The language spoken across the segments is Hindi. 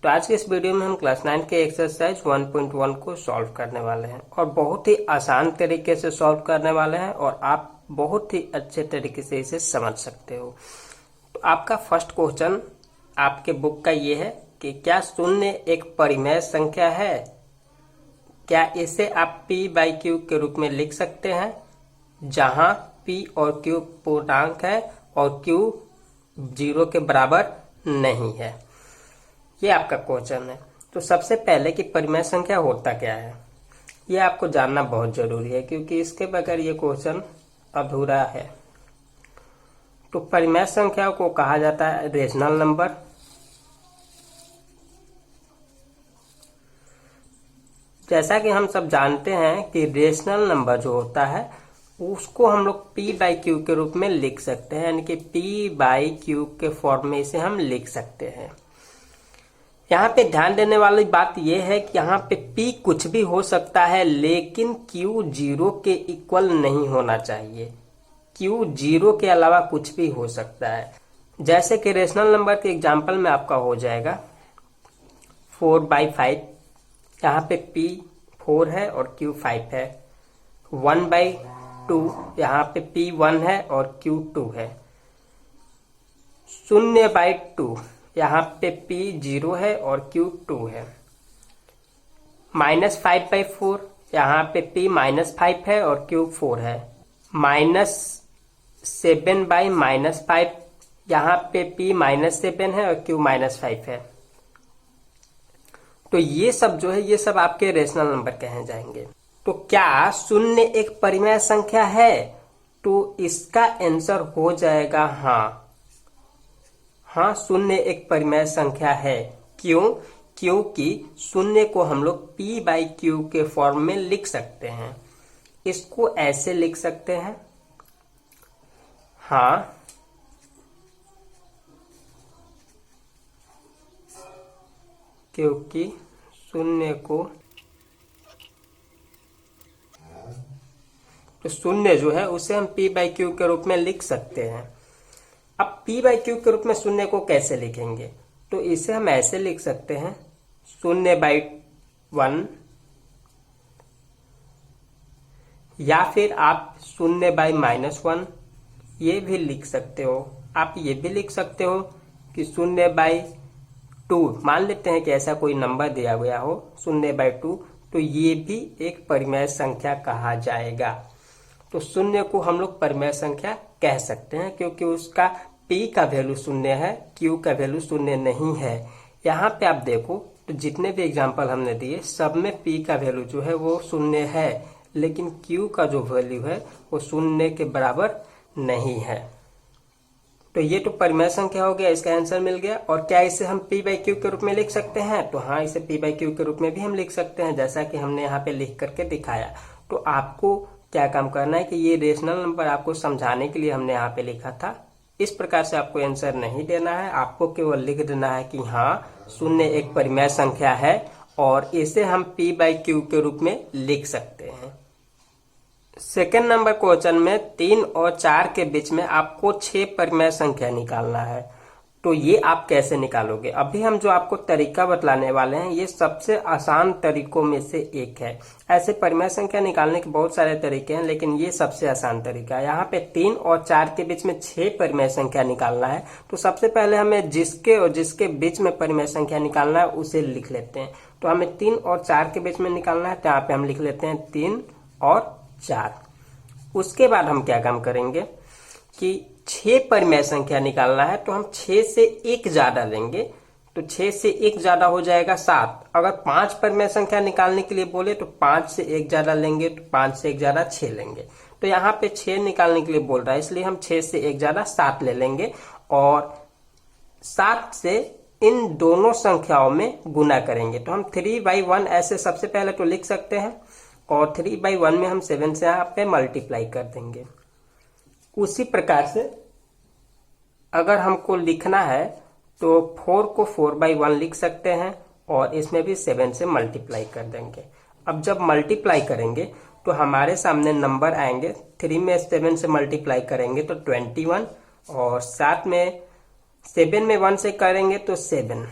तो आज के इस वीडियो में हम क्लास 9 के एक्सरसाइज 1.1 को सॉल्व करने वाले हैं और बहुत ही आसान तरीके से सॉल्व करने वाले हैं और आप बहुत ही अच्छे तरीके से इसे समझ सकते हो। तो आपका फर्स्ट क्वेश्चन आपके बुक का ये है कि क्या शून्य एक परिमेय संख्या है? क्या इसे आप p बाई क्यू के रूप में लिख सकते हैं, जहां p और q पूर्णांक है और q 0 के बराबर नहीं है? ये आपका क्वेश्चन है। तो सबसे पहले कि परिमेय संख्या होता क्या है, ये आपको जानना बहुत जरूरी है, क्योंकि इसके बगैर ये क्वेश्चन अधूरा है। तो परिमेय संख्या को कहा जाता है रेशनल नंबर। जैसा कि हम सब जानते हैं कि रेशनल नंबर जो होता है उसको हम लोग p बाई क्यू के रूप में लिख सकते हैं, यानी कि p बाई क्यू के फॉर्म में इसे हम लिख सकते हैं। यहाँ पे ध्यान देने वाली बात यह है कि यहाँ पे p कुछ भी हो सकता है, लेकिन q 0 के इक्वल नहीं होना चाहिए। q 0 के अलावा कुछ भी हो सकता है। जैसे कि रेशनल नंबर के एग्जाम्पल में आपका हो जाएगा 4/5, यहाँ पे p 4 है और q 5 है। 1/2, यहाँ पे p 1 है और q 2 है। 0/2, यहाँ पे p 0 है और q 2 है। -5/4, यहाँ पे p -5 है और q 4 है। -7/-5, यहाँ पे p -7 है और q -5 है। तो ये सब जो है ये सब आपके रेशनल नंबर कहे जाएंगे। तो क्या शून्य एक परिमेय संख्या है? तो इसका आंसर हो जाएगा हाँ, शून्य एक परिमेय संख्या है। क्यों? क्योंकि शून्य को हम लोग p बाई क्यू के फॉर्म में लिख सकते हैं। इसको ऐसे लिख सकते हैं, हाँ, क्योंकि शून्य को, तो शून्य जो है उसे हम p बाई क्यू के रूप में लिख सकते हैं। अब p बाई क्यू के रूप में शून्य को कैसे लिखेंगे? तो इसे हम ऐसे लिख सकते हैं 0/1, या फिर आप 0/-1 ये भी लिख सकते हो। आप ये भी लिख सकते हो कि 0/2, मान लेते हैं कि ऐसा कोई नंबर दिया गया हो 0/2, तो ये भी एक परिमेय संख्या कहा जाएगा। तो शून्य को हम लोग परिमेय संख्या कह सकते हैं, क्योंकि उसका p का वैल्यू शून्य है, q का वैल्यू शून्य नहीं है। यहाँ पे आप देखो तो जितने भी एग्जांपल हमने दिए सब में p का वैल्यू जो है वो शून्य है, लेकिन q का जो वैल्यू है वो शून्य के बराबर नहीं है। तो ये तो परिमेय संख्या हो गया, इसका आंसर मिल गया। और क्या इसे हम p बाई क्यू के रूप में लिख सकते हैं? तो हाँ, इसे p बाई क्यू के रूप में भी हम लिख सकते हैं, जैसा कि हमने यहाँ पे लिख करके दिखाया। तो आपको क्या काम करना है कि ये रेशनल नंबर आपको समझाने के लिए हमने यहाँ पे लिखा था। इस प्रकार से आपको आंसर नहीं देना है, आपको केवल लिख देना है कि हाँ, शून्य एक परिमेय संख्या है और इसे हम p बाई क्यू के रूप में लिख सकते हैं। सेकेंड नंबर क्वेश्चन में 3 और 4 के बीच में आपको 6 परिमेय संख्या निकालना है। तो ये आप कैसे निकालोगे? अभी हम जो आपको तरीका बतलाने वाले हैं ये सबसे आसान तरीकों में से एक है। ऐसे परिमेय संख्या निकालने के बहुत सारे तरीके हैं, लेकिन ये सबसे आसान तरीका है। यहाँ पे 3 और 4 के बीच में 6 परिमेय संख्या निकालना है। तो सबसे पहले हमें जिसके और जिसके बीच में परिमेय संख्या निकालना है उसे लिख लेते हैं। तो हमें 3 और 4 के बीच में निकालना है, तो यहाँ पे हम लिख लेते हैं 3 और 4। उसके बाद हम क्या काम करेंगे कि 6 परिमेय संख्या निकालना है, तो हम 6 से 1 ज्यादा लेंगे। तो 6 से 1 ज्यादा हो जाएगा 7। अगर 5 परिमेय संख्या निकालने के लिए बोले तो 5 से 1 ज्यादा लेंगे, तो 5 से 1 ज्यादा 6 लेंगे। तो यहाँ पे 6 निकालने के लिए बोल रहा है, इसलिए हम 6 से 1 ज्यादा 7 ले लेंगे और 7 से इन दोनों संख्याओं में गुना करेंगे। तो हम 3/1 ऐसे सबसे पहले तो लिख सकते हैं और 3/1 में हम 7 से यहाँ पे मल्टीप्लाई कर देंगे। उसी प्रकार से अगर हमको लिखना है तो 4 को 4/1 लिख सकते हैं और इसमें भी 7 से मल्टीप्लाई कर देंगे। अब जब मल्टीप्लाई करेंगे तो हमारे सामने नंबर आएंगे, 3 में 7 से मल्टीप्लाई करेंगे तो 21, और 7 में 1 से करेंगे तो 7।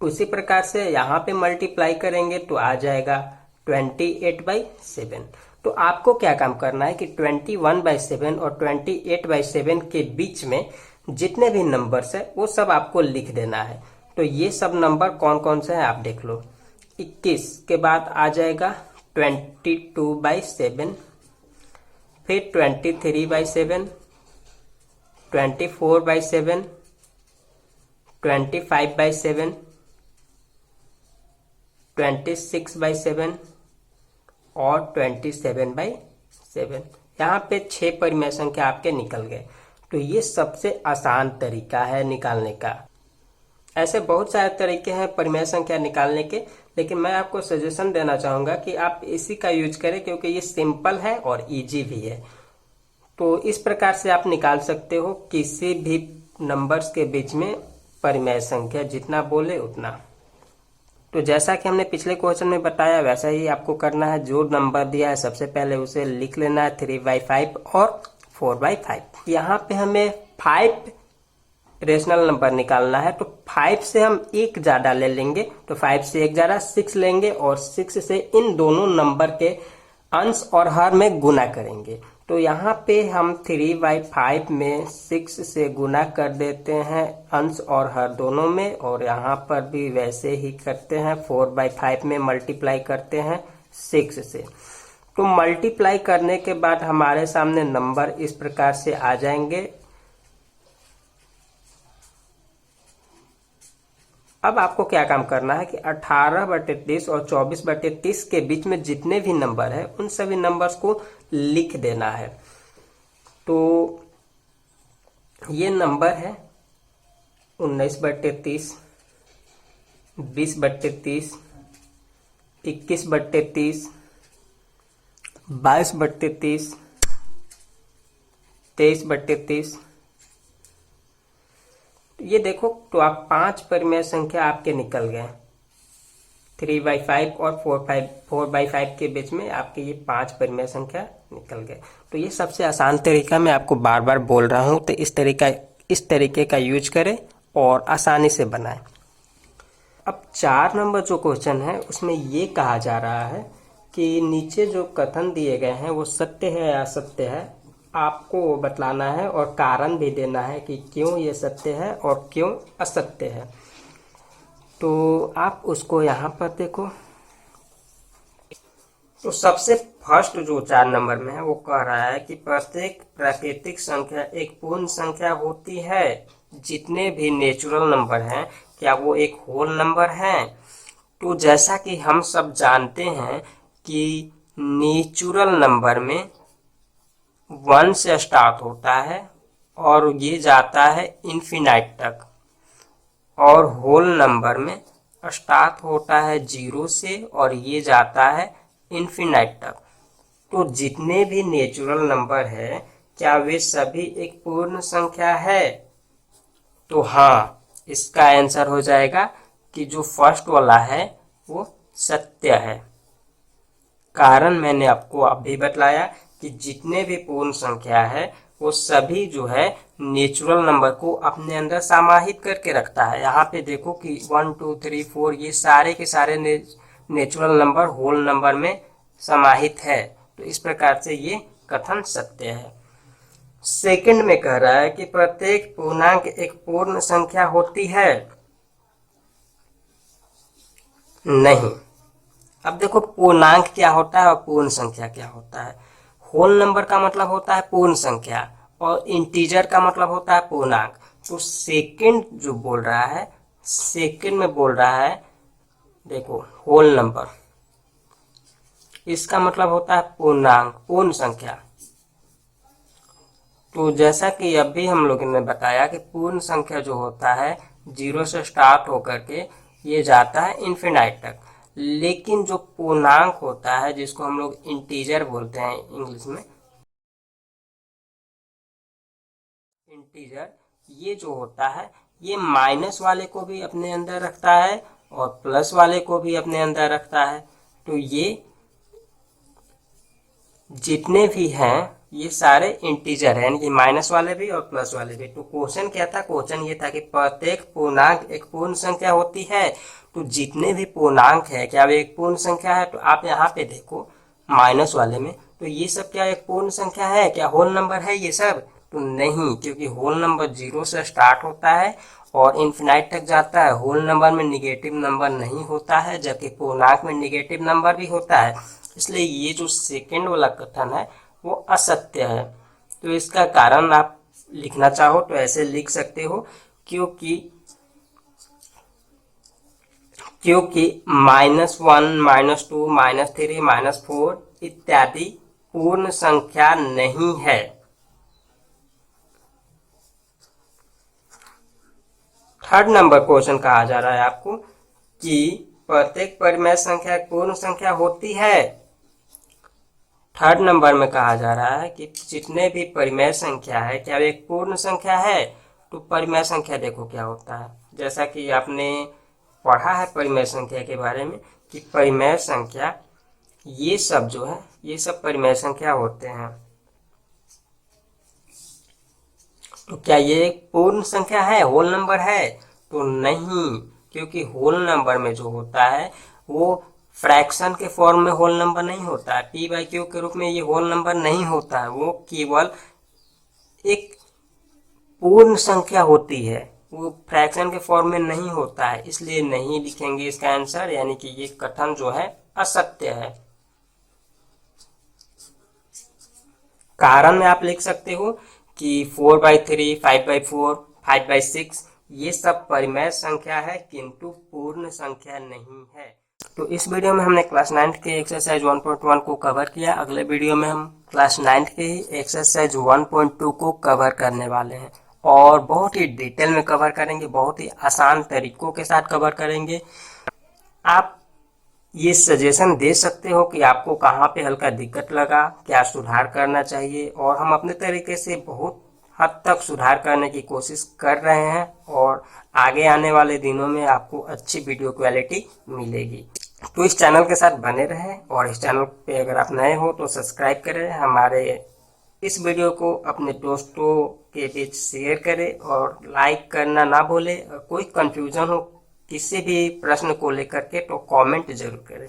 उसी प्रकार से यहाँ पे मल्टीप्लाई करेंगे तो आ जाएगा 28/7। तो आपको क्या काम करना है कि 21/7 और 28/7 के बीच में जितने भी नंबर्स है वो सब आपको लिख देना है। तो ये सब नंबर कौन कौन से हैं आप देख लो। 21 के बाद आ जाएगा 22/7, फिर 23/7, 24/7, 25/7, 26/7 और 27/7। यहाँ पे 6 परिमेय संख्या आपके निकल गए। तो ये सबसे आसान तरीका है निकालने का। ऐसे बहुत सारे तरीके हैं परिमेय संख्या निकालने के, लेकिन मैं आपको सजेशन देना चाहूंगा कि आप इसी का यूज करें क्योंकि ये सिंपल है और इजी भी है। तो इस प्रकार से आप निकाल सकते हो किसी भी नंबर्स के बीच में परिमेय संख्या, जितना बोले उतना। तो जैसा कि हमने पिछले क्वेश्चन में बताया वैसा ही आपको करना है। जो नंबर दिया है सबसे पहले उसे लिख लेना है 3/5 और 4/5। यहाँ पे हमें 5 रेशनल नंबर निकालना है। तो 5 से हम एक ज्यादा ले लेंगे, तो 5 से एक ज्यादा 6 लेंगे और 6 से इन दोनों नंबर के अंश और हर में गुना करेंगे। तो यहाँ पे हम 3/5 में 6 से गुना कर देते हैं अंश और हर दोनों में, और यहाँ पर भी वैसे ही करते हैं। 4/5 में मल्टीप्लाई करते हैं 6 से। तो मल्टीप्लाई करने के बाद हमारे सामने नंबर इस प्रकार से आ जाएंगे। अब आपको क्या काम करना है कि 18/30 और 24/30 के बीच में जितने भी नंबर है उन सभी नंबर्स को लिख देना है। तो ये नंबर है 19/30, 20/30, 21/30, 22/30, 23/30। ये देखो, तो आप 5 परिमेय संख्या आपके निकल गए। 3/5 और 4/5 के बीच में आपके ये 5 परिमेय संख्या निकल गए। तो ये सबसे आसान तरीका मैं आपको बार बार बोल रहा हूं, तो इस तरीके का यूज करें और आसानी से बनाएं। अब 4 नंबर जो क्वेश्चन है उसमें ये कहा जा रहा है कि नीचे जो कथन दिए गए हैं वो सत्य है या असत्य है, आपको बतलाना है और कारण भी देना है कि क्यों ये सत्य है और क्यों असत्य है। तो आप उसको यहाँ पर देखो। तो सबसे फर्स्ट जो 4 नंबर में है वो कह रहा है कि प्रत्येक प्राकृतिक संख्या एक पूर्ण संख्या होती है। जितने भी नेचुरल नंबर हैं क्या वो एक होल नंबर हैं? तो जैसा कि हम सब जानते हैं कि नेचुरल नंबर में 1 से स्टार्ट होता है और ये जाता है इन्फिनाइट तक, और होल नंबर में स्टार्ट होता है 0 से और ये जाता है इन्फिनाइट तक। तो जितने भी नेचुरल नंबर है क्या वे सभी एक पूर्ण संख्या है? तो हाँ, इसका आंसर हो जाएगा कि जो फर्स्ट वाला है वो सत्य है। कारण मैंने आपको अभी बतलाया कि जितने भी पूर्ण संख्या है वो सभी जो है नेचुरल नंबर को अपने अंदर समाहित करके रखता है। यहाँ पे देखो कि 1 2 3 4 ये सारे के सारे नेचुरल नंबर होल नंबर में समाहित है। तो इस प्रकार से ये कथन सत्य है। सेकंड में कह रहा है कि प्रत्येक पूर्णांक एक पूर्ण संख्या होती है। नहीं। अब देखो, पूर्णांक क्या होता है और पूर्ण संख्या क्या होता है। होल नंबर का मतलब होता है पूर्ण संख्या और इंटीजर का मतलब होता है पूर्णांक। तो सेकंड जो बोल रहा है, सेकंड में बोल रहा है, देखो होल नंबर, इसका मतलब होता है पूर्णांक, पूर्ण संख्या। तो जैसा कि अभी हम लोगों ने बताया कि पूर्ण संख्या जो होता है 0 से स्टार्ट होकर के ये जाता है इन्फिनाइट तक, लेकिन जो पूर्णांक होता है जिसको हम लोग इंटीजर बोलते हैं इंग्लिश में, इंटीजर, ये जो होता है ये माइनस वाले को भी अपने अंदर रखता है और प्लस वाले को भी अपने अंदर रखता है। तो ये जितने भी हैं ये सारे इंटीजर हैं, ये माइनस वाले भी और प्लस वाले भी। तो क्वेश्चन क्या था, क्वेश्चन ये था कि प्रत्येक पूर्णांक एक पूर्ण संख्या होती है। तो जितने भी पूर्णांक है क्या वे एक पूर्ण संख्या है? तो आप यहाँ पे देखो माइनस वाले में, तो ये सब क्या एक पूर्ण संख्या है क्या, होल नंबर है ये सब? तो नहीं, क्योंकि होल नंबर 0 से स्टार्ट होता है और इन्फिनाइट तक जाता है। होल नंबर में निगेटिव नंबर नहीं होता है, जबकि पूर्णांक में निगेटिव नंबर भी होता है। इसलिए ये जो सेकेंड वाला कथन है वो असत्य है। तो इसका कारण आप लिखना चाहो तो ऐसे लिख सकते हो, क्योंकि -1, -2, -3, -4 इत्यादि पूर्ण संख्या नहीं है। थर्ड नंबर क्वेश्चन कहा जा रहा है आपको कि प्रत्येक परिमेय संख्या पूर्ण संख्या होती है। थर्ड नंबर में कहा जा रहा है कि जितने भी परिमेय संख्या है क्या वे एक पूर्ण संख्या है? तो परिमेय संख्या देखो क्या होता है, जैसा कि आपने पढ़ा है परिमेय संख्या के बारे में कि परिमेय संख्या ये सब जो है ये सब परिमेय संख्या होते हैं। तो क्या ये एक पूर्ण संख्या है, होल नंबर है? तो नहीं, क्योंकि होल नंबर में जो होता है वो फ्रैक्शन के फॉर्म में होल नंबर नहीं होता है। p/q के रूप में ये होल नंबर नहीं होता है, वो केवल एक पूर्ण संख्या होती है, वो फ्रैक्शन के फॉर्म में नहीं होता है। इसलिए नहीं लिखेंगे इसका आंसर, यानी कि ये कथन जो है असत्य है। कारण में आप लिख सकते हो कि 4/3, 5/4, 5/6 ये सब परिमेय संख्या है, किंतु पूर्ण संख्या नहीं है। तो इस वीडियो में हमने क्लास 9 के एक्सरसाइज 1.1 को कवर किया। अगले वीडियो में हम क्लास 9 के ही एक्सरसाइज 1.2 को कवर करने वाले हैं और बहुत ही डिटेल में कवर करेंगे, बहुत ही आसान तरीकों के साथ कवर करेंगे। आप ये सजेशन दे सकते हो कि आपको कहाँ पे हल्का दिक्कत लगा, क्या सुधार करना चाहिए, और हम अपने तरीके से बहुत हद तक सुधार करने की कोशिश कर रहे हैं और आगे आने वाले दिनों में आपको अच्छी वीडियो क्वालिटी मिलेगी। तो इस चैनल के साथ बने रहें और इस चैनल पे अगर आप नए हो तो सब्सक्राइब करें, हमारे इस वीडियो को अपने दोस्तों के बीच शेयर करें और लाइक करना ना भूलें। कोई कंफ्यूजन हो किसी भी प्रश्न को लेकर के तो कमेंट जरूर करें।